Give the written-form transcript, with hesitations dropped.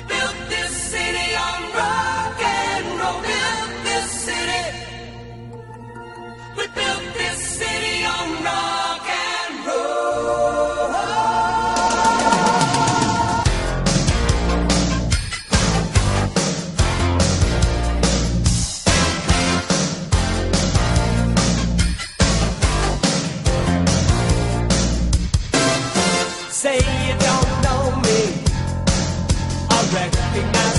built this city on rock and roll. Built this city. We built this city on rock and roll. Say you don't know me, I recognize